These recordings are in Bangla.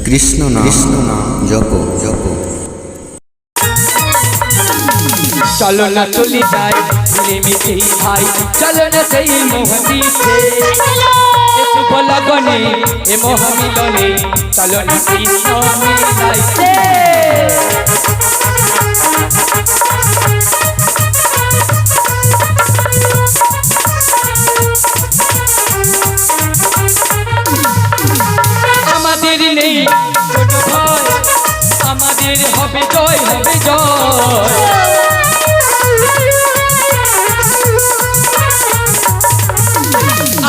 কৃষ্ণ নাম জপ জপ। চলো না চলে যাই মিলেমিশে ভাই, চলো না সেই মোহনীতে শুভ লগনে এ মহামিলনে, চলো না কৃষ্ণ মিলাইতে। আমাদের নেই কোনো ভয়, আমাদের হবে জয়, হবে জয়।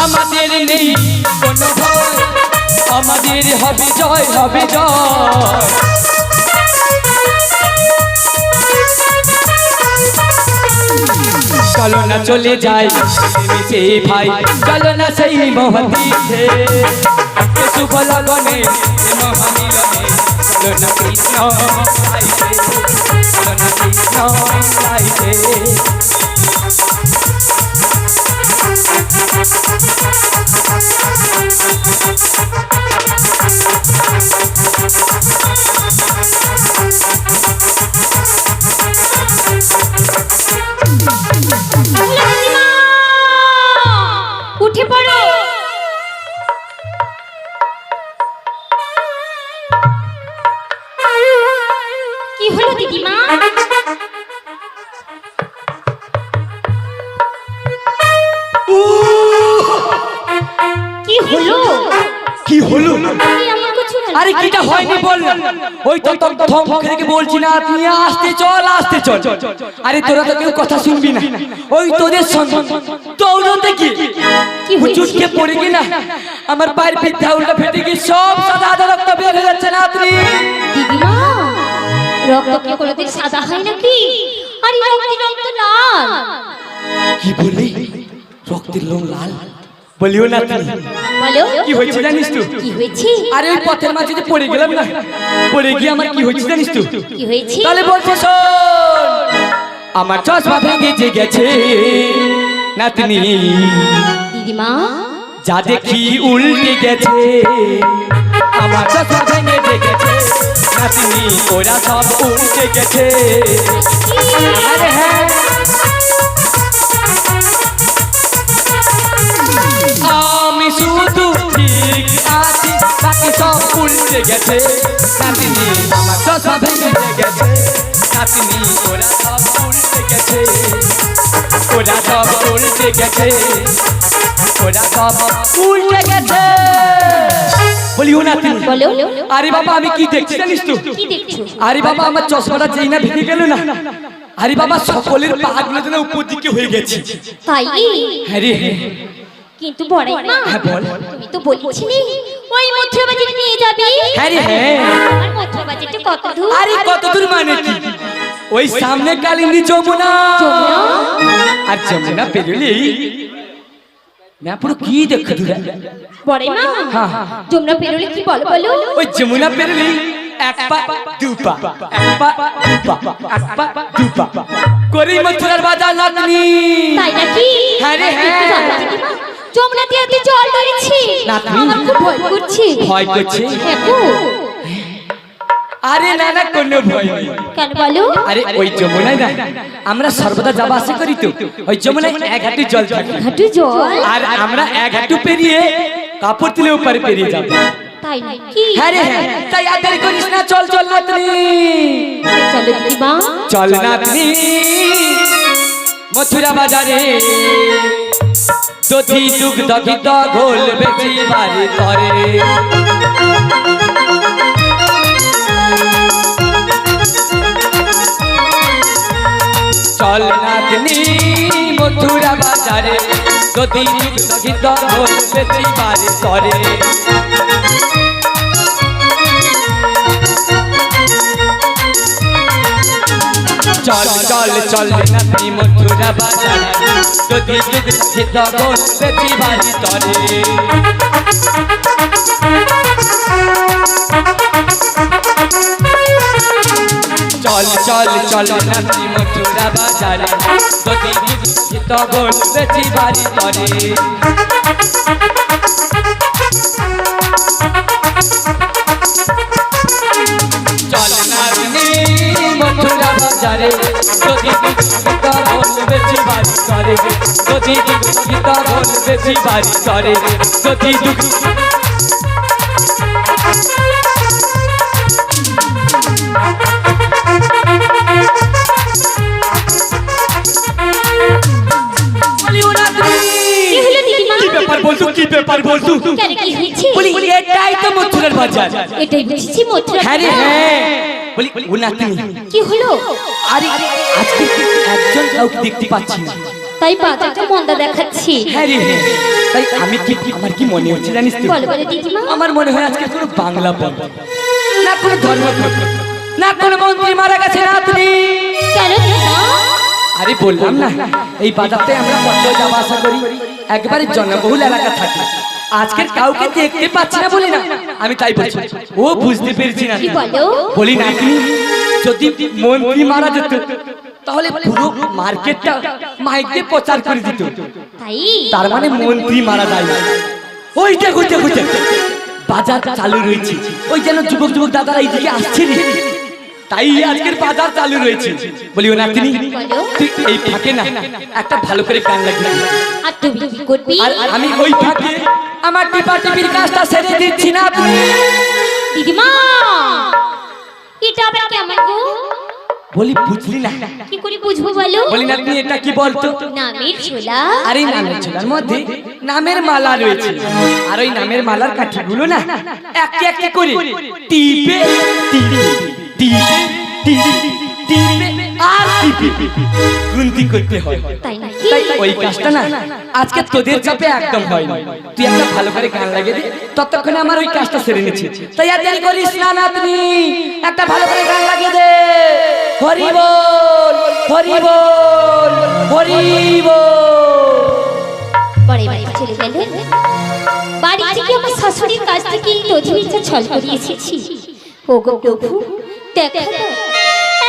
আমাদের নেই কোনো ভয়, আমাদের হবে জয়, হবে জয়। চলো না চলে যাই মিলেমিশে ভাই, চলো না সেই মহাতীর্থে শুভ লগনে মহামিলনে, চলো না কৃষ্ণ গাইতে, চলো না কৃষ্ণ গাইতে। উঠে পড়ো। কি হলো দিদিমা? কি হলো? কি হলো? আরে কিটা হয়নি বল। ওই তো ধম খেয়ে বলছি না তুই আসতে চল, আসতে চল। আরে তোরা তো কেউ কথা শুনবি না, ওই তোদের সঙ্গে দৌড়তে কি চুটকে পড়ে গি না, আমার পায়ের পিঠা উল্টা ফেটে গিয়ে সব সাদা আদা রক্ত বের হয়ে যাচ্ছে না। তুই দিদিমা, রক্ত কি কোনোদিন সাদা হয় নাকি? আরে রক্ত লাল। কি বলি? রক্তের রং লাল বলিও না তুমি। বলো কি হয়েছে জানিস তুই? কি হয়েছে? আরে ওই পথের মাঝে যে পড়ে গেলাম না, পড়ে গিয়ে আমার কি হয়েছে জানিস তুই? কি হয়েছে? তাহলে বলছে শোন, আমার চশমা ভেঙে গেছে নাতনি, দিদিমা যা দেখি উল্টে গেছে। আমার চশমা ভেঙে গেছে নাতনি, ওরা সব উল্টে গেছে। আরে হ্যাঁ, আমি শুধু ঠিক আছি, বাকি সব উল্টে গেছে নাতনি। আমার চশমা ভেঙে গেছে নাতনি, ওরা সব উল্টে গেছে, ওরা সব উল্টে গেছে, ওরা সব উল্টে গেছে। বলিও না তুমি। বলো। আরে বাবা আমি কি দেখছি জানিস তো? কি দেখছো? আরে বাবা আমার চশমাটা যেই না ভেঙে গেল না, আরে বাবা সকলের পাগুলো যেন উপর দিকে হয়ে গেছে। তাই? হ্যাঁ রে হ্যাঁ। কিন্তু বড় মা, হ্যাঁ বল। তুমি তো বলছিলে ওই মধ্যে বাজারে নিয়ে যাবে। হ্যাঁ রে হ্যাঁ। আর মধ্যে বাজারটা কত দূর? আরে কত দূর মানে কি? ওই সামনে কালিন্দী যমুনা। যমুনা? আর যমুনা পেরোলেই না পুরো কি দেখে দূরে। বড় মা, হ্যাঁ যমুনা পেরোলে কি বলো বলো? ওই যমুনা পেরোলেই এক পা দু পা, এক পা দু পা, এক পা দু পা করেই মথুরার বাজার নাতনি। তাই নাকি? হ্যাঁ রে হ্যাঁ। কিন্তু জানো দিদিমা, যমুনা দিয়ে এত জল বেরিয়েছে, নাতনি। আমার খুব ভয় করছে। ভয় করছে? হ্যাঁ গো। আরে না না কোনো ভয় নেই। কেন বলো? আরে ওই যমুনায় না আমরা সর্বদা যাওয়া আসা করি তো, ওই যমুনায় এক হাঁটু জল থাকে, ঘাটু জল? আর আমরা এক হাঁটু পেরিয়ে কাপড় তুলে ওপারে পেরিয়ে যাবো। তাই নাকি? হ্যাঁ রে হ্যাঁ। তাই আর দেরি করিস না, চল চল নাতনি, চলো দিদিমা। চল নাতনি মথুরা বাজারে, দধি দুগ্ধ ঘিত ঘোল বেচি বাড়ি করে। চল নাতনি মথুরা বাজারে, দধি দুগ্ধ ঘিত ঘোল বেচি বাড়ি করে। চল চল চল নাতনি মথুরা বাজারে, দধি দুগ্ধ ঘিত ঘোল বেচি বাড়ি করে। চল চল চল নাতনি মথুরা বাজারে, দধি দুগ্ধ ঘিত ঘোল বেচি বাড়ি করে। বেশি বাড়ি করে যদি দুঃখী তখন বেশি বাড়ি করে যদি দুঃখী কি হয়েছে? এটাই তো মথুরার বাজার। এটাই বুঝেছি মথুরা। হ্যাঁ রে হ্যাঁ, বলি ও নাতনি কি হলো? আরে আজকে একজন কাউকে দেখতে পাচ্ছি না, তাই বাজারটা মন্দা দেখাচ্ছি। হ্যাঁ রে হ্যাঁ, তাই আমি কি আমার কি মনে হচ্ছে জানিস তো? বলো বলো দিদিমা। আমার মনে হয় আজকে কোনো বাংলা পর্ব না, কোনো ধর্ম না, কোনো মন্ত্রী মারা গেছে নাতনি। কেন দিদিমা? আরে বললাম না, এই বাজারটায় আমরা কত যাওয়া আসা করি, একবারে জনবহুল এলাকা থাকে। আজকের কাউকে দেখতে পাচ্ছি না বলি না, আমি তাই বলছি। ও বুঝতে পেরেছি না, কি বলো? বলি নাতনি যদি মন্ত্রী মারা যেত তাহলে পুরো মার্কেটটা মাইক দিয়ে প্রচার করে দিত। তাই তার মানে মন্ত্রী মারা যায় না। ওই দেখো দেখো দেখো, বাজার চালু রয়েছে, ওই যেন যুবক যুবক দাদারা এইদিকে আসছে রে, তাই আজকের বাজার চালু রয়েছে। বলি ও নাতনি তুই এই ফাঁকে না একটা ভালো করে গান লাগিয়ে দে। আর তুমি কি করবি? আর আমি ওই ফাঁকে আমার টিপাটিপির কাজটা সেরে দিচ্ছি না তুমি। দিদিমা এটা আবার কেমন গো? বলি বুঝলি না, কি করে বুঝবো বলো? বলি নাতনি এটা কি বলতো? নামের ছোলা। আরে নামের ছোলার মধ্যে নামের মালা রয়েছে, আর ওই নামের মালার কাঠিগুলো না একটি একটি করে টিপে টিপে টিপে টিপে টিপে আর টিপে গুনতি করতে হয়। তাই নাকি? তাই ওই কাজটা না আজকে তোদের চাপে একদম হয় না। তুই একটা ভালো করে গান লাগিয়ে দে, ততক্ষণে আমার ওই কাজটা সেরে নিচ্ছে। তাই আর দেরি করিস না নাতনি, একটা ভালো করে গান লাগিয়ে দে। হরি বল হরি বল হরি বল। পরে বাড়ি চলে গেল। বাড়ি থেকে আমার শাশুড়ির কাছ থেকে এই দধিমিটা ছল করে এসেছি। ওগো প্রভু দেখো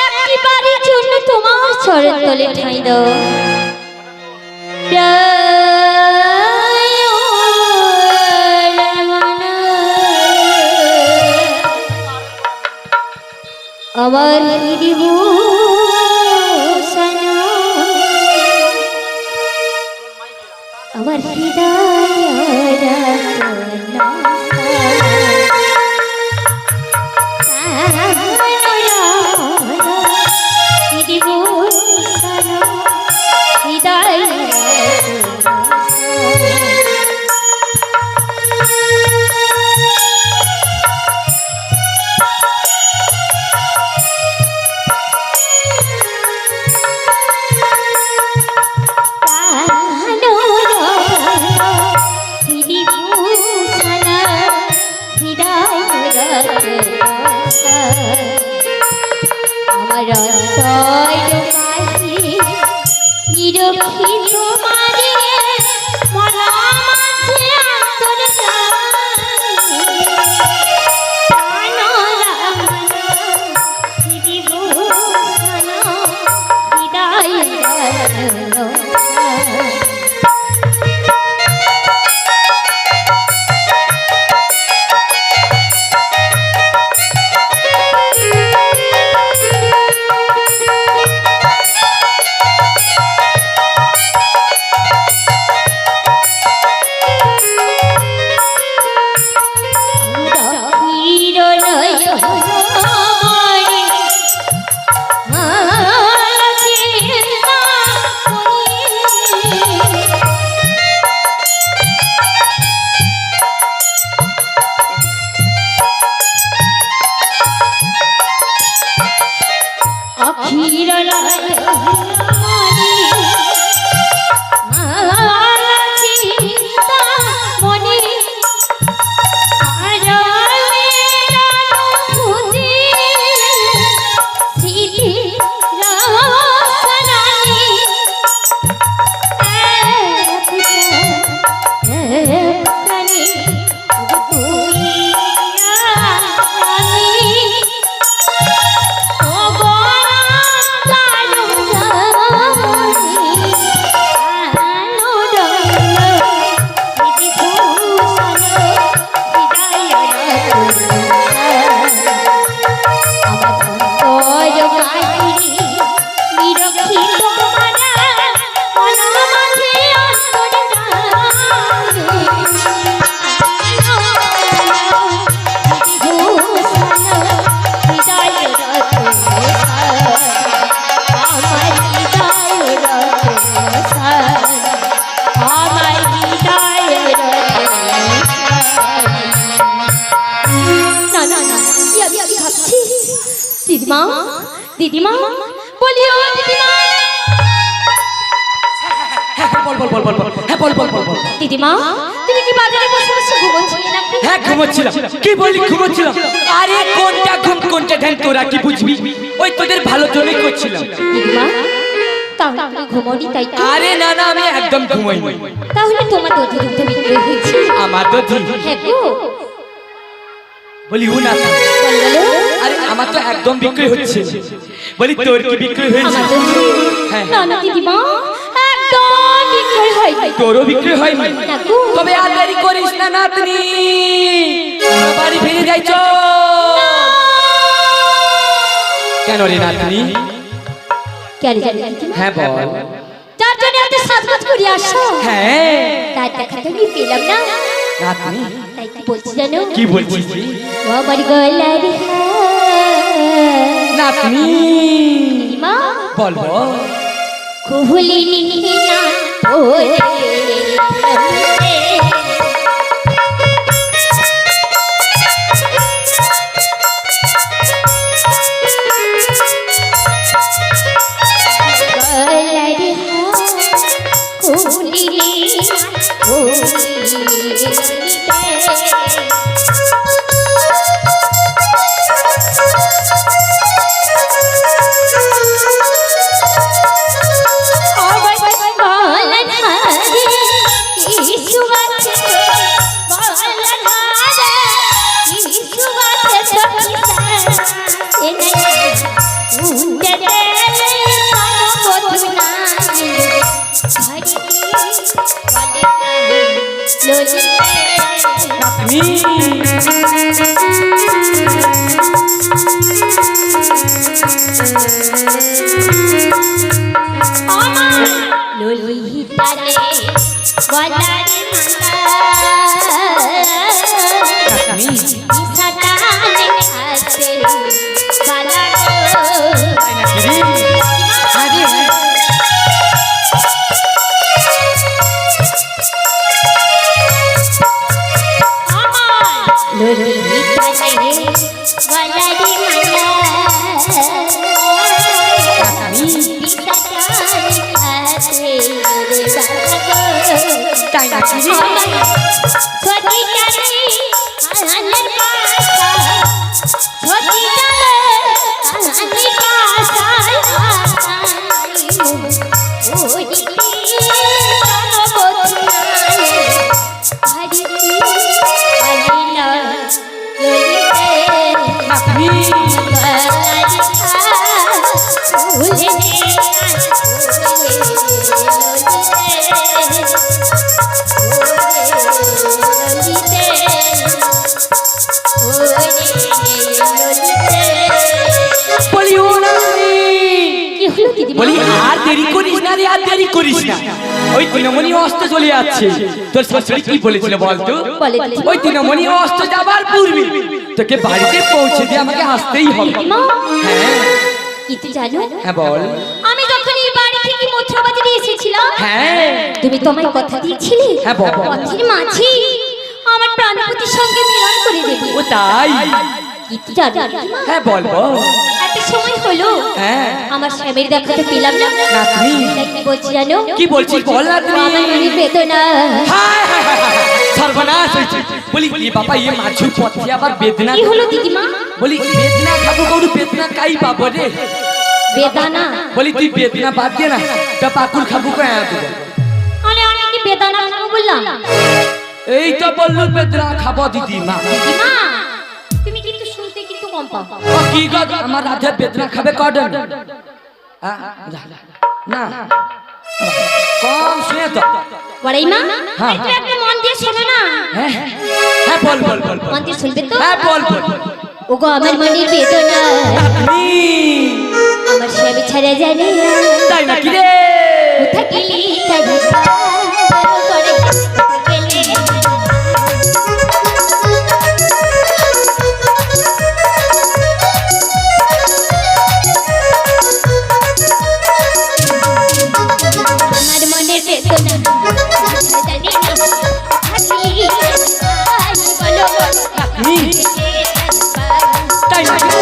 একটি বাড়ির জন্য তোমার চরণ তলে ঠাঁই দাও। আমার আমার হৃদয় আমার নিরক্ষী তোমারে মরা মাঝে আন্তর Oh, দিদিমা দিদিমা বলি ও দিদিমা দিদিমা তুমি কি বাজারে বসে বসে ঘুমোচ্ছিলে নাকি? হ্যাঁ ঘুমোচ্ছিলাম। কি বলি ঘুমোচ্ছিলাম? আরে কোনটা ঘুম কোনটা ধ্যান তোরা কি বুঝবি? ওই তোদের ভালো জন্যই করছিলাম। দিদিমা তাহলে তুমি ঘুমোনি তাই তো? আরে না না আমি একদম ঘুমোইনি। তাহলে তোমার দধি দুধ বিক্রি হয়েছে? আমার তো হ্যাঁ গো বলি ও না বলো আরে আমার তো একদম বিক্রি হচ্ছে। বলি তোর কি বিক্রি হয়েছে? আমার দধি হ্যাঁ না না দিদিমা একদম বিক্রি হয়নি। তোরও বিক্রি হয়নি? না গো তবে আর দেরি করিস না নাতনি, বাড়ি ফিরে যাই চ। কেন রে নাতনি? কেন জানি দিদিমা? হ্যাঁ বল। যার জন্য এত সাজগোজ করে আসো হ্যাঁ তার দেখা তো আমি পেলাম না, নাতনি তাই কি বলছি জানো? কি বলছিস তুই? ও আমার গলার নাতনি দিদিমা বল বল। খুলিনি না ওরে বলি আর দেরি করিস না রে, আর দেরি করিস না। ওই তৃণমণি অস্ত চলে যাচ্ছে। তোর শাশুড়ি কি বলেছিল বলতো? ওই তৃণমণি অস্ত যাবার পূর্বে তোকে বাড়িতে পৌঁছে দিয়ে আমাকে আসতেই হবে। হ্যাঁ কিন্তু জানো? হ্যাঁ বল। আমি যখন এই বাড়ি থেকে মথুরা বাজারে এসেছিলাম, হ্যাঁ তুমি তো আমায় কথা দিয়েছিলে হ্যাঁ বল। পথের মাঝে আমার প্রাণপতির সঙ্গে মিলন করে দেবে। ও তাই? কিন্তু জানো? হ্যাঁ বল বল। একটা সময় হলো হ্যাঁ আমার স্বামীর দেখাতে পেলাম না। নাতনি তাই কি বলছি জানো? কি বলছিস বল নাতনি। আমার মনে বেদনা। হায় হায় হায় হায়, সর্বনাশ হয়েছে। বলি এ বাবা এ মাছুর পথে আবার বেদনা। কি হলো দিদিমা? বলি বেদনা খাবো গরু, বেদনা কাই পাবো রে? বেদানা? বলি তুই বেদনা বাদ দিয়ে না তা পাকুল খাবো কেন? আরে আমি কি বেদানা খাবো বললাম? এই তো বললো বেদনা খাবো দিদিমা। দিদিমা তুমি কিন্তু শুনতে কিন্তু কম পাও। ও কি গো আমার রাধে বেদনা খাবে কডন? না কম শুনে তো বড়াই মা হ্যাঁ, একটু একটা মন দিয়ে শোনো না। হ্যাঁ হ্যাঁ বল বল বল বল। মন দিয়ে শুনবে তো? হ্যাঁ বল বল। ওগো আমার মনের বেদনা আপনি আমার স্বামী ছাড়া জানি না। তাই নাকি রে? কোথা গেলি তাই করে গেলে আমার মনের বেদনা জানি না। থাকি বলো তাই নাকি?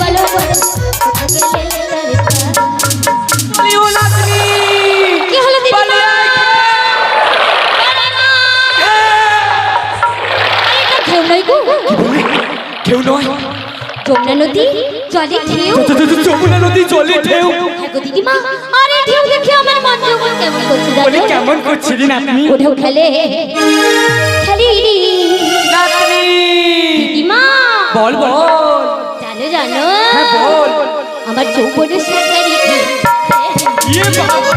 বলো বলো বলিও না তুমি। কি হলো দিদি? বলো। কেউ নয় গো, কেউ নয়। যমুনা নদী জলে ঢেউ। যমুনা নদী জলে ঢেউ। হ্যাঁ গো দিদিমা, আরে ঢেউ দেখে আমার মন যখন কেমন করছে বলি জানো? কেমন করছিস আপনি? ও ঢেউ খেলে খেলি নাতনি। দিদিমা বল বল। জানো জানো হ্যাঁ বল। আমার যৌবনের সাকারি ইয়ে বাবা।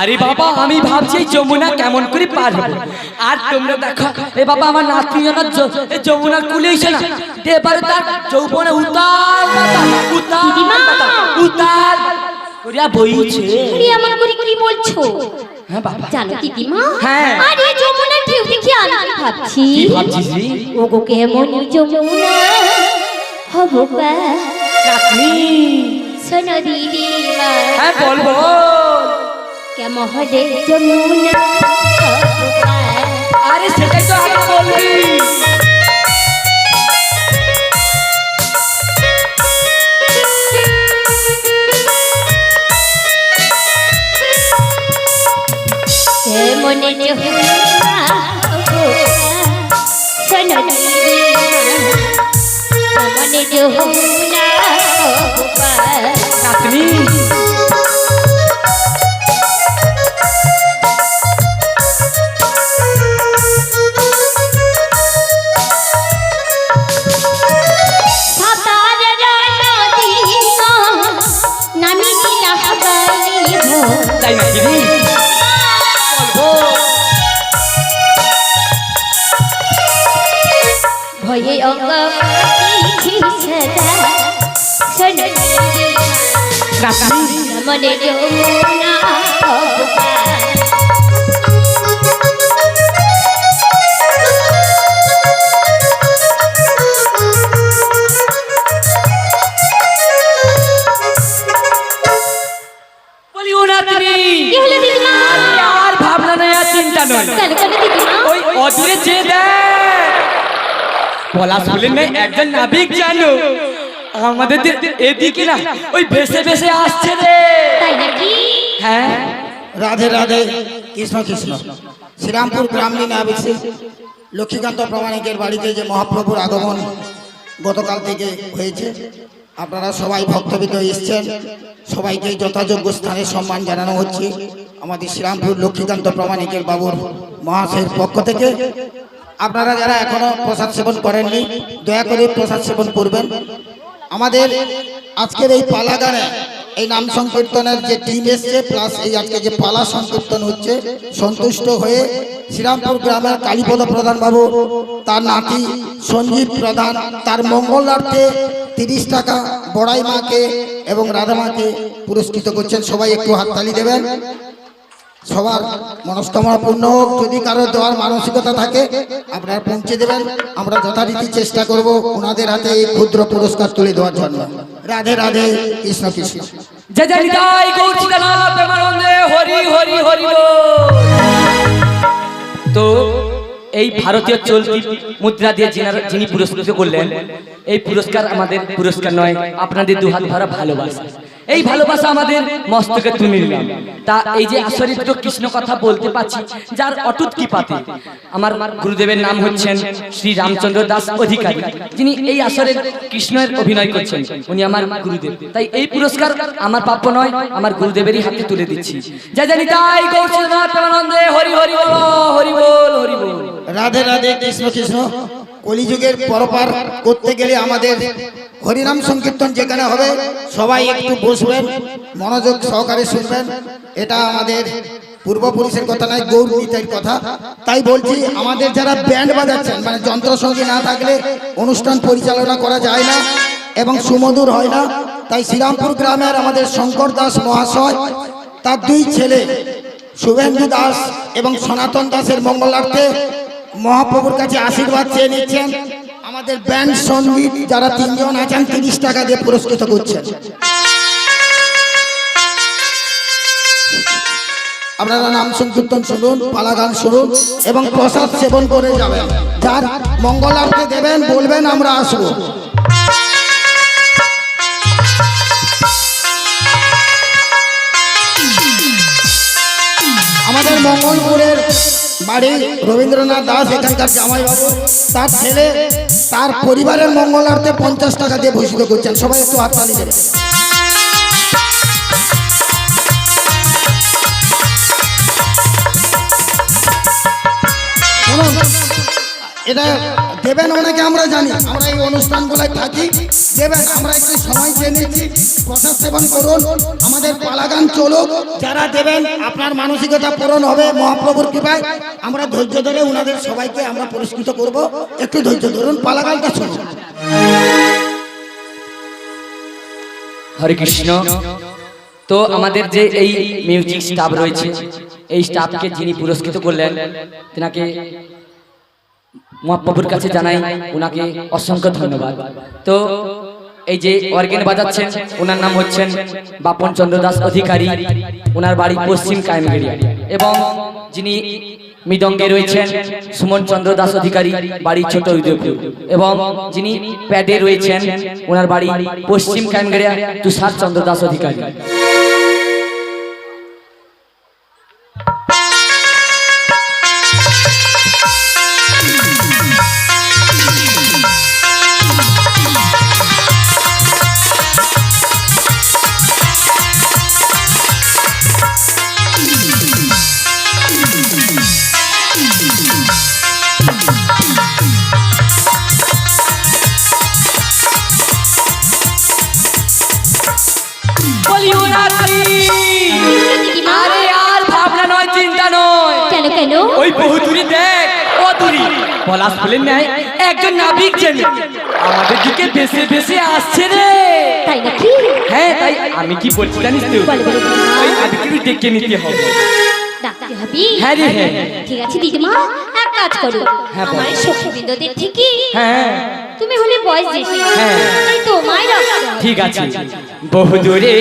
আরে বাবা, আমি ভাবছি যমুনা কেমন করে পার হবে। আর তোমরা দেখো, এ বাবা আমার নাতনি এই যমুনার কুলে এসে না এবারে তার যৌবনে উতাল পাতাল, উতাল পাতাল, উতাল করিয়া বইছে। আরে আমার করে কি বলছো? হ্যাঁ বাবা। জানো দিদিমা, হ্যাঁ। আরে যমুনা ঢেউ দেখে আমি ভাবছি কি ভাবছিস রে? ওগো কেমন যমুনা হবো বা নাতনি। শোনো দিদিমা, হ্যাঁ বল বল। কেমন হবে যমুনা হবো বা। আরে সেটাই তো আগে বলবি। কেমন যমুনা হবো বা। শোনো দিদিমা, কেমন যমুনা হবো বা। নাতনি। তাই নাকি রে? ভয়ে মনে যমুনা বলিও নাতনি। কি হলো দিদিমা? আর ভাবনা নয়, আর চিন্তা নয়। কেন কেন দিদিমা? ওই অদূরে যে দেখ পলাশ বলে নেই একজন নাবিক জানো আমাদের এদিকে না ওই ভেসে ভেসে আসছে রে। তাই নাকি? হ্যাঁ। রাধে রাধে, কৃষ্ণ কৃষ্ণ। শ্রীরামপুর গ্রামীণ আবিসে লক্ষ্মীকান্ত প্রামাণিকের বাড়িতে যে মহাপ্রভুর আগমন গতকাল থেকে হয়েছে, আপনারা সবাই ভক্তবৃন্দ এসছেন, সবাইকে যথাযোগ্য স্থানে সম্মান জানানো হচ্ছে আমাদের শ্রীরামপুর লক্ষ্মীকান্ত প্রামাণিকের বাবুর মহাশয়ের পক্ষ থেকে। আপনারা যারা এখনো প্রসাদ সেবন করেননি, দয়া করে প্রসাদ সেবন করবেন। আমাদের আজকের এই পালা গানে এই নাম সংকীর্তনের যে টিম এসছে, প্লাস এই আজকে যে পালা সংকীর্তন হচ্ছে, সন্তুষ্ট হয়ে শ্রীরামপুর গ্রামের কালীপদ প্রধান বাবু, তার নাতি সঞ্জীব প্রধান, তার মঙ্গলার্থে 30 টাকা বড়াই মাকে এবং রাধা মাকে পুরস্কৃত করছেন। সবাই একটু হাততালি দেবেন। সবার মনস্কামনা পূর্ণ হোক। যদি কারো দেওয়ার মানসিকতা থাকে আপনারা পৌঁছে দেবেন। আমরা যথারীতি চেষ্টা করব ওনাদের হাতে এই ক্ষুদ্র পুরস্কার তুলে দেওয়ার জন্য। রাধে রাধে, কৃষ্ণ কৃষ্ণ। জয় জয় নিতাই গৌর চিদানন্দ প্রেমানন্দে, হরি হরি হরি বল। তো এই ভারতীয় চলতি মুদ্রা দিয়ে যিনি পুরস্কৃত করলেন, এই পুরস্কার আমাদের পুরস্কার নয়, আপনাদের দুহাত ভরা ভালোবাসা। এই ভালোবাসা আমাদের মস্তকে তুলে নিলাম। তা এই যে আসরিত কৃষ্ণ কথা বলতে পারছি, যার অটুট কৃপাতে আমার গুরুদেবের নাম হচ্ছেন শ্রী রামচন্দ্র দাস অধিকারী, যিনি এই আসরের কৃষ্ণের অভিনয় করছেন, উনি আমার গুরুদেব। তাই এই পুরস্কার আমার প্রাপ্য নয়, আমার গুরুদেবেরই হাতে তুলে দিচ্ছি। জয় জয় নিতাই গৌর চিদানন্দ প্রেমানন্দে, হরি হরি বল। রাধে রাধে, কৃষ্ণ কৃষ্ণ। কলিযুগের পরপার করতে গেলে আমাদের হরিনাম সংকীর্তন যেখানে হবে সবাই একটু বসবেন, মনোযোগ সহকারে শুনবেন। এটা আমাদের পূর্বপুরুষের কথা নয়, গৌর নীতির কথা। তাই বলছি, আমাদের যারা ব্যান্ড বাজাচ্ছেন, মানে যন্ত্রসঙ্গী না থাকলে অনুষ্ঠান পরিচালনা করা যায় না এবং সুমধুর হয় না। তাই শ্রীরামপুর গ্রামের আমাদের শঙ্কর দাস মহাশয়, তার দুই ছেলে শুভেন্দু দাস এবং সনাতন দাসের মঙ্গলার্থে মহাপ্রভুর কাছে আশীর্বাদ চেয়ে নিচ্ছেন। আমাদের ব্যান্ড সঙ্গীত যারা 3 জন আছেন 30 টাকা দিয়ে পুরস্কৃত করছেন। আপনারা নাম সংকীর্তন শুনুন, পালা গান শুনুন এবং প্রসাদ সেবন করে যাবেন। যার মঙ্গলার্থে দেবেন বলবেন আমরা আসবো। আমাদের মঙ্গলপুরের বাড়ি রবীন্দ্রনাথ দাস, এখানকার জামাইবাবু, তার ছেলে তার পরিবারের মঙ্গলার্থে 50 টাকা দিয়ে ভূষিত করছেন। সবাই একটু হাততালি দেবেন। এটা দেবেন অনেকে, আমরা জানি, আমরা এই অনুষ্ঠানগুলোয় থাকি। দেবেন, আমরা একটু সময় চেয়ে নিচ্ছি, প্রসাদ সেবন করুন, আমাদের পালাগান চলুক। যারা দেবেন আপনার মানসিকতা পূরণ হবে মহাপ্রভুর কৃপায়। আমরা ধৈর্য ধরে ওনাদের সবাইকে আমরা পুরস্কৃত করব। একটু ধৈর্য ধরুন, পালাগানটা শুনুন। হরে কৃষ্ণ। তো আমাদের যে এই মিউজিক স্টাফ রয়েছে, এই স্টাফকে যিনি পুরস্কৃত করলেন তেনাকে মহাপ্রভুর কাছে জানাই ওনাকে অসংখ্য ধন্যবাদ। তো এই যে অর্গেন বাজাচ্ছেন ওনার নাম হচ্ছেন বাপন চন্দ্র দাস অধিকারী, ওনার বাড়ি পশ্চিম কায়েমগেড়িয়া। এবং যিনি মৃদঙ্গে রয়েছেন সুমন চন্দ্র দাস অধিকারী, বাড়ি ছোট উদয়পুর। এবং যিনি প্যাডে রয়েছেন ওনার বাড়ি পশ্চিম কায়েমগেড়িয়া, তুষার চন্দ্র দাস অধিকারী। আরে আর ভাবনা নয়, চিন্তা নয়। কেন কেন? ওই বহু দূরে দেখ, ও দূরে পলাশ ফুলের ন্যায় একজন নাবিক যেন আমাদের দিকে বেশি বেশি আসছে রে। তাই নাকি? হ্যাঁ, তাই আমি কি বলছি জানিস তো, বল বল দিদিমা। ওই নাবিককে ডেকে নিতে হবে। ডাকতে হবে? হ্যাঁ রে, হ্যাঁ। ঠিক আছে দিদিমা, এক কাজ করো, হ্যাঁ, বল। আমার সখীবৃন্দদের থেকে হ্যাঁ তুমি হলে বয়স বেশি, হ্যাঁ। তাই তোমায় রাখতে হবে। ঠিক আছে। বহু দূরে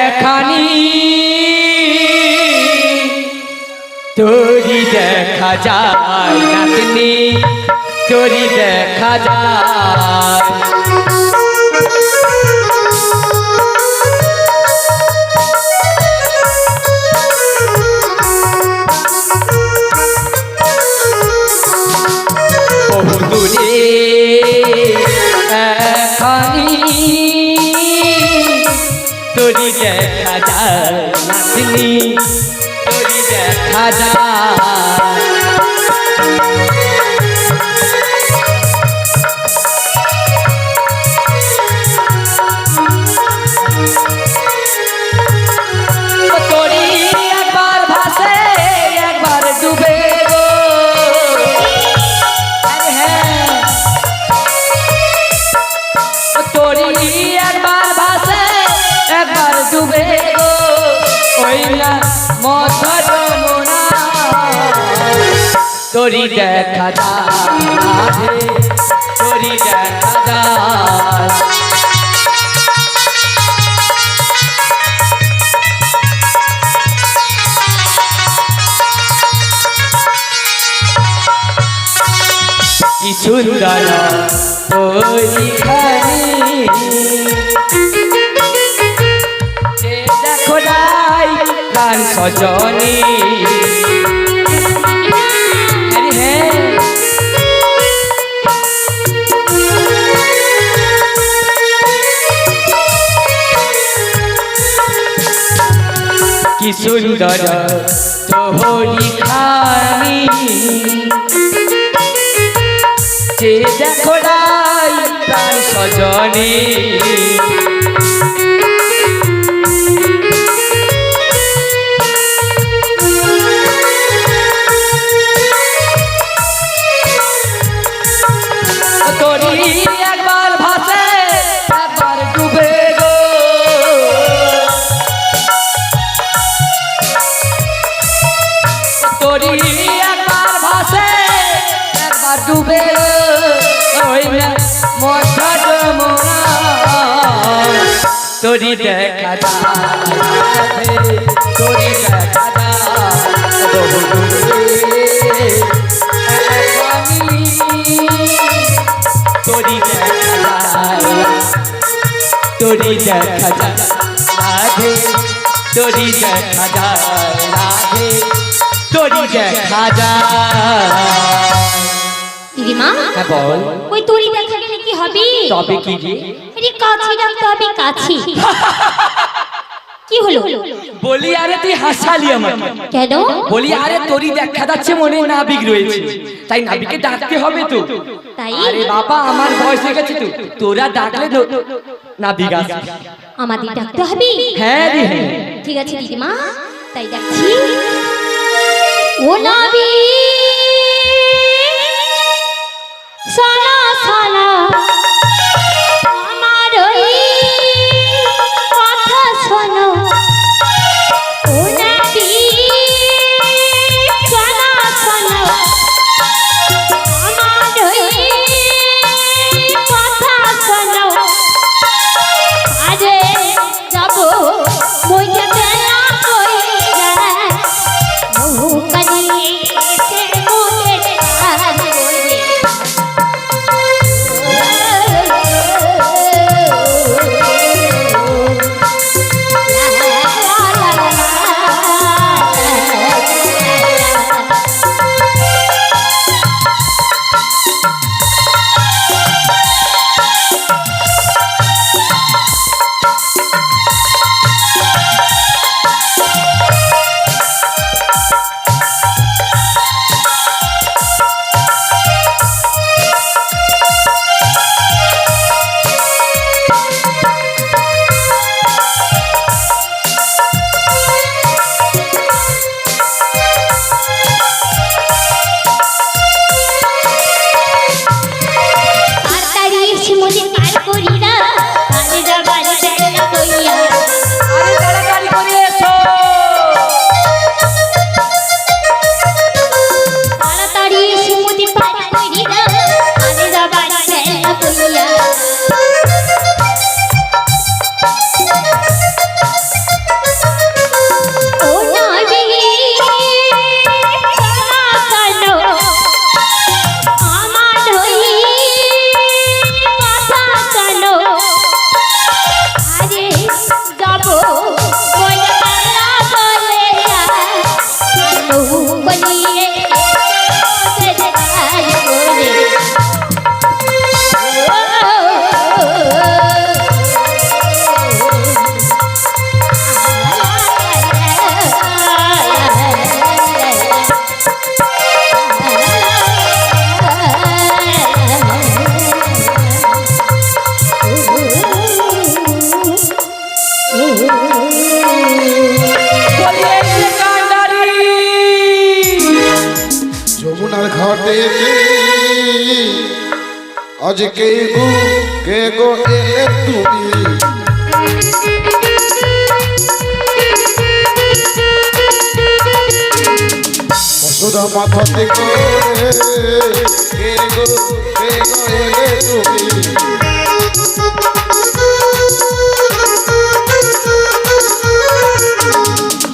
এখানি তোরি দেখা যায় নাতনি, তোরি দেখা যায়। বহু দূরে এখানি তোরি দেখা যায় নাতনি, তোরি দেখা যায়। তোরি একবার ভাসে একবার ডুবে গো। আরে হ্যাঁ, তোরি একবার ভাসে একবার ডুবে গো। ওই না মধুর যমুনা তোরি দেখা যায়, তোরি দেখা যায়। কি সুন্দর তোরি খানি, যে দেখো নাই কান সজনী। আরে হ্যাঁ, কি সুন্দর তোহরি খানি যে দেখো রাই প্রাণ সজনে তোরি একবার ভাসে একবার ডুবে গো তোরি একবার ভাসে একবার ডুবে ওই না মধ্যা যমুনা তোরি দেখা যায় তোরি দেখা যায় বহু দূরে আমি তোরি দেখা যায় তোরি দেখা যায় রাধে তোরি দেখা যায় রাধে তোরি দেখা যায় দিদিমা হ্যাঁ বল ওই তোরি দেখা গেলে কি হবে? তবে কি রে আরে কাছে রাখতে হবে কাছে। কি হলো? বলি আরে তুই হাসালি আমাকে কেন? বলি আরে তোরই দেখা যাচ্ছে মনে নাবিক রয়েছে তাই নাবিককে ডাকতে হবে তো তাই? আরে বাবা আমার বয়স হয়ে গেছে তো তোরা ডাকলে নাবিক আসবে আমাদের ডাকতে হবে? হ্যাঁ রে হ্যাঁ। ঠিক আছে দিদিমা তাই ডাকছি। ও নবী সালা সালা আমার ওই কথা শোনো। ও নবী সালা সালা আমার ওই কথা শোনো। আরে যাব মইটা বেলা কইরা নৌকানি সে মোদের আর বলে আরে তাড়াতাড়ি করে এসো যমুনার ঘাটে আজ কে গো এলে তুমি বসুধা মাথাতে করে কে গো এলে তুমি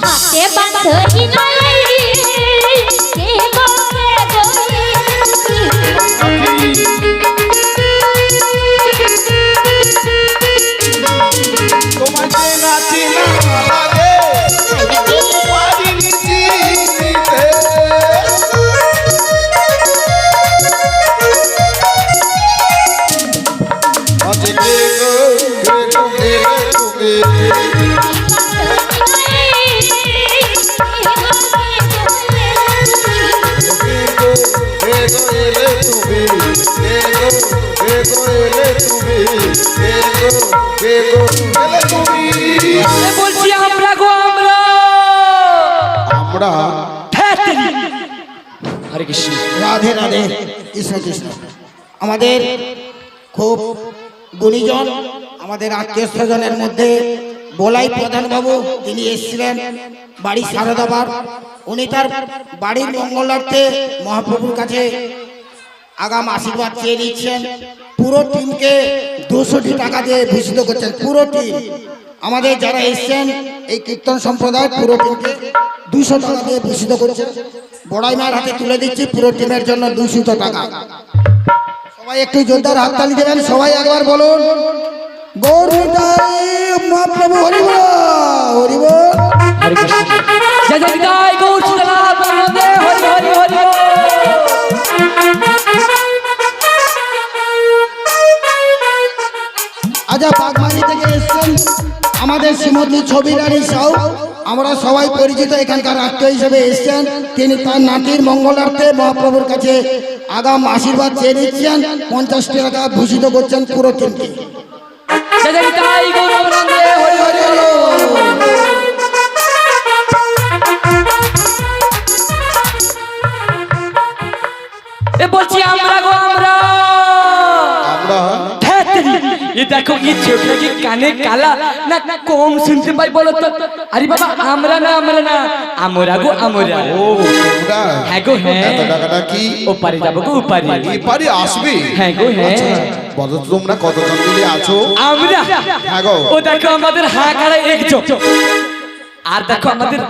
হাতে বাঁধি নাই কে বলে তোমার চেনা চেনা লাগে পারিনি চিনিতে আজ কে গো এলে তুমি আমরা হরে কৃষ্ণ। রাধে রাধে, কৃষ্ণ কৃষ্ণ। আমাদের খুব গুণীজন, আমাদের আত্মীয় স্বজনের মধ্যে বলাই প্রধান বাবু, তিনি এসেছিলেন বাড়ি সারদাবার। উনি তার বাড়ির মঙ্গলার্থে মহাপ্রভুর কাছে আগাম আশীর্বাদ চেয়ে নিচ্ছেন। পুরো টিমকে 200 টাকা দিয়ে ভূষিত করছেন। পুরো টিম, আমাদের যারা এসছেন এই কীর্তন সম্প্রদায়, পুরো টিমকে 200 টাকা দিয়ে ভূষিত করছেন। বড়াই মায়ের হাতে তুলে দিচ্ছি পুরো টিমের জন্য 200 টাকা। সবাই একটু জোরদার হাততালি দেবেন। সবাই একবার বলুন গৌর নিতাই মহাপ্রভু হরি বল, হরি বল। হরে কৃষ্ণ। জয় জয় নিতাই গৌর সীতানাথ বন্দে হরি হরি হরি বল। আজা বাগমানি থেকে এসছেন আমাদের শ্রীমতী ছবিরানী সাউ। আমরা সবাই পরিচিত, এখানকার আত্মীয় হিসেবে এসছেন। তিনি তার নাতির মঙ্গলার্থে মহাপ্রভুর কাছে আগাম আশীর্বাদ চেয়ে নিচ্ছেন। 50 টাকা ভূষিত করছেন পুরো টিমকে। জয় জয় নিতাই গৌর বন্দে হরি হরি হরি বল। এ বলছি আমরা গো আমরা ये देखो ये छोटा की काने काला ना कम सुनते पाई बोलो तो अरे बाबा আমরা না আমরা গো আমরা ও তোমরা হ্যাঁ গো হ্যাঁ এত টাকাটা কি ওপারে যাবো গো ওপারে এপারে আসবে? হ্যাঁ গো হ্যাঁ। বলো তো তোমরা কতজন মিলে আছো? আমরা হ্যাঁ গো। ও দেখো আমাদের হাঁ কারা একজন, আর দেখো আমাদের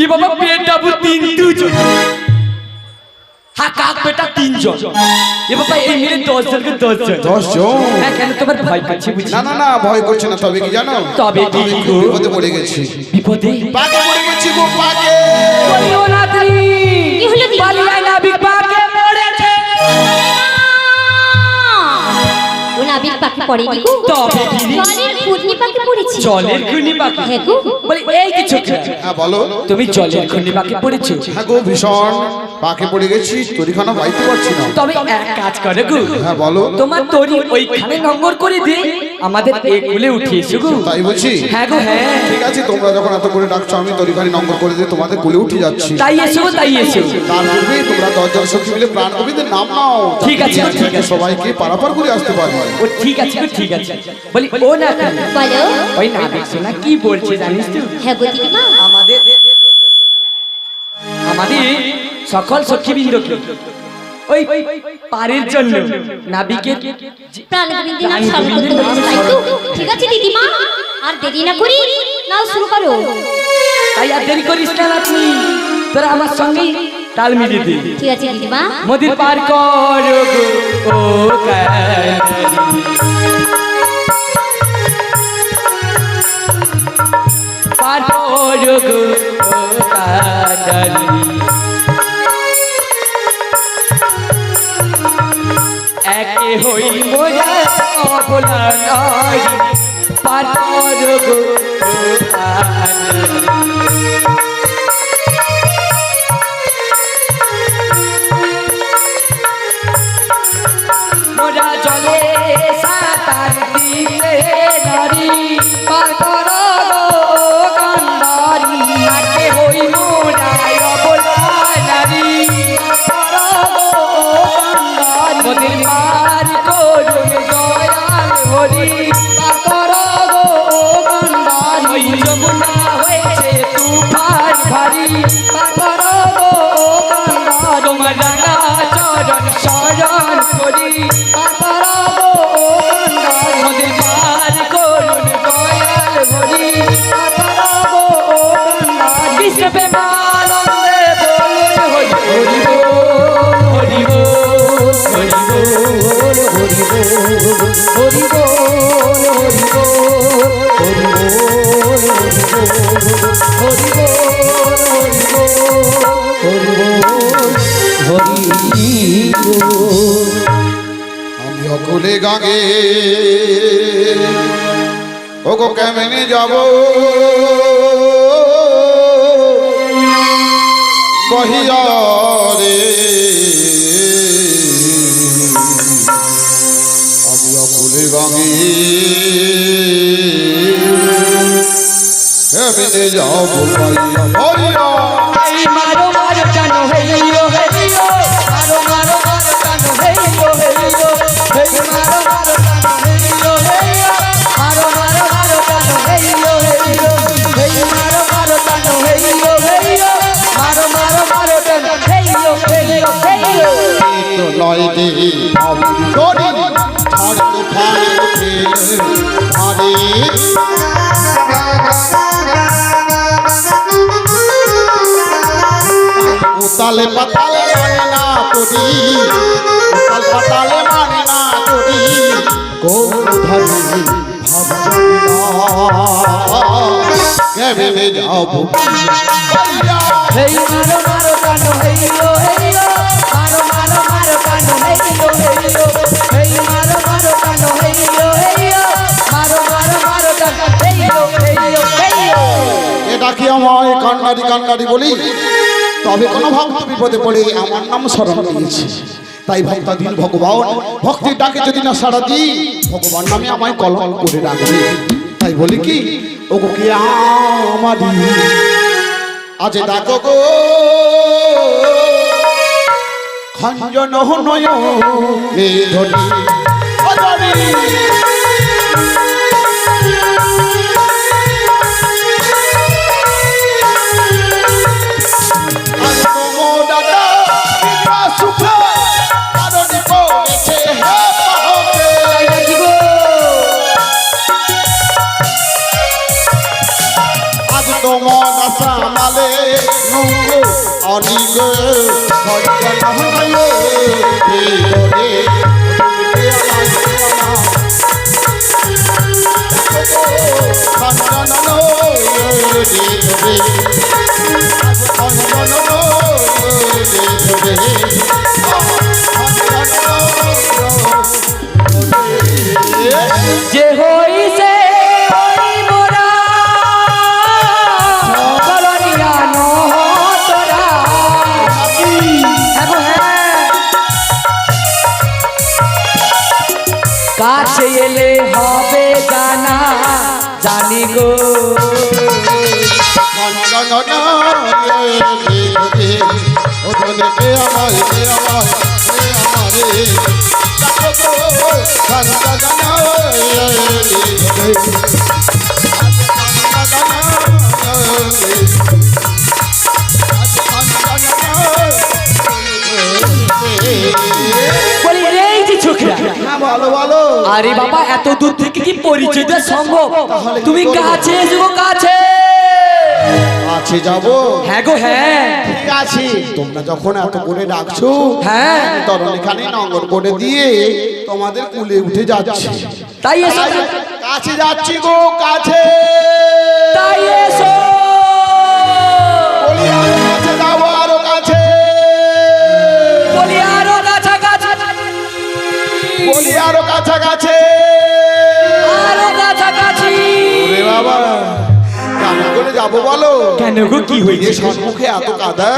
ই বাবা পেট ডাবু 3-2 হ্যাঁ কাক বেটা 3 জন। এ বাবা এই মিলে 10 জন কে 10 জন। 10 জন? হ্যাঁ কেন তোমার ভয় করছে বুঝি? না না না ভয় করছে না, তবে কি জানো, তবে কি আমি গো? খুব বিপদে পড়ে গেছি। বিপদে পাকে পড়ে গেছি গো, পাকে। বলিও না তুমি কি হলো দিদি? পালিয়ে না বিপাকে পড়েছে। ও নাবিক পাখি পড়েনি গো, তবে কি রে? জলের ঘূর্ণি পাখি পড়েছে। জলের ঘূর্ণি পাখি? হ্যাঁ গো। বলি এই কিছু হ্যাঁ বলো। তুমি জলের ঘূর্ণি পাখি পড়েছো? হ্যাঁ গো, ভীষণ পাকে পড়ে গেছি, তরিখানা পাইতে পারছি না। তবে এক কাজ করে গো, হ্যাঁ বলো। তোমার তরি ওইখানে নম্বর করে দে, আমাদের এই কুলে উঠিয়েছো গো। তাই বলছি? হ্যাঁ গো হ্যাঁ। ঠিক আছে, তোমরা যখন এত করে ডাকছো আমি তরিখানি নম্বর করে দিয়ে তোমাদের কোলে উঠে যাচ্ছি। তাই এসো গো, তাই এসো। তার পূর্বে তোমরা 10 জন সখী মিলে প্রাণ গোবিন্দের নাম নাও। ঠিক আছে গো, ঠিক আছে। সবাইকে পারাপার করে আসতে পারবে। ও ঠিক আছে গো, ঠিক আছে। বলি ও না তুমি, বলো। ওই না দেখছো না কি বলছে জানিস তো? হ্যাঁ গো দিদিমা। আমাদের সকল সখীবৃন্দকে ওই পারের জন্য নাবিকের প্রাণগোবিন্দের নাম স্মরণ করতে বলেছে, তাই তো? ঠিক আছে দিদিমা, আর দেরি না করি নাও শুরু করো। তাই আর দেরি করিস না আপনি, তোরা আমার সঙ্গে তাল মিলিয়ে দে। ঠিক আছে দিদিমা। মোদির পার কর গো ও কালী, পার কর গো ও কালী, একে হই মোরা অবলা নারী, পার কর গো ও কালী। মোরা জলে সাঁতার দিতে নারী, পার কর গো কান্ডারি, একে হই মোরা অবলা নারী, পার কর গো কান্ডারি। মোদের পার করুন দয়াল হরি, পার কর গো কান্ডারি। ওই যমুনা হয়েছে তুফান ভারী, পার কর গো কান্ডারি। তোমার রাঙা চরণ শরণ করি, পার কর গো কান্ডারি। মোদের পার করুন দয়াল হরি, পার কর গো কান্ডারি। কৃষ্ণ প্রেমানন্দে বলুন হরি হরি বল, হরি বল, হরি বল, হরি বল, হরি বল, হরি বল, হরি বল, হরি বল, আমি অকুলে গাঙে ওগো কেমনে যাব, বহিয়া রে আমি অকুলে গাঙে কেমনে যাব, বহিয়া উতালে পাতালে মানে না করি, উতাল পাতালে মানে না করি, গৌরধারী ভাবজনি না ভেবে যাবো হেই মারো মারো কানো হেইও হেইও মারো মারো মারো কানো হেইও হেইও হেই মারো মারো কানো হেইও হেইও মারো মারো মারো কানো হেইও হেইও হেইও। এটা কি আমায় কান্নারি কান্নারি বলি? তবে কোনো ভক্ত বিপদে পড়ে আমার নাম স্মরণ দিয়েছে, তাই ভক্তাধীন ভগবান ভক্তির ডাকে যদি না সাড়া দিই, ভগবান নামে আমায় কলঙ্ক করে রাখবে। তাই বলি কি, ওগো কি আমারি আজ ডাকো গো খঞ্জন নয় মেধরি অধরি। সামালে নঙ্গো অনিগ খঞ্জন নয় মেধরি যে হইছে ওই মোরা সকলনিয়া নহতরা। কাছে এলে হবে জানা জানি গো বলি এই যে ছোকরা, ভালো ভালো আরে বাবা এত দূর থেকে কি পরিচয় দেওয়া সম্ভব? তুমি কাছে এসো গো, কাছে আছে যাব। হ্যাঁ গো হ্যাঁ ঠিক আছে, তোমরা যখন এত করে ডাকছো, হ্যাঁ তরণীখানে নঙ্গর করে দিয়ে তোমাদের কুলে উঠে যাচ্ছি। তাই এসো কাছে যাচ্ছি গো, কাছে তাই এসো। বলি আরো কাছে যাবো, আরো কাছে বলি আরো কাছাকাছি, বলি আরো কাছাকাছি, আরো কাছাকাছি। ওরে বাবা কেমন করে যাবো বলো? কেন গো কি হয়েছে? সম্মুখে এত কাদা।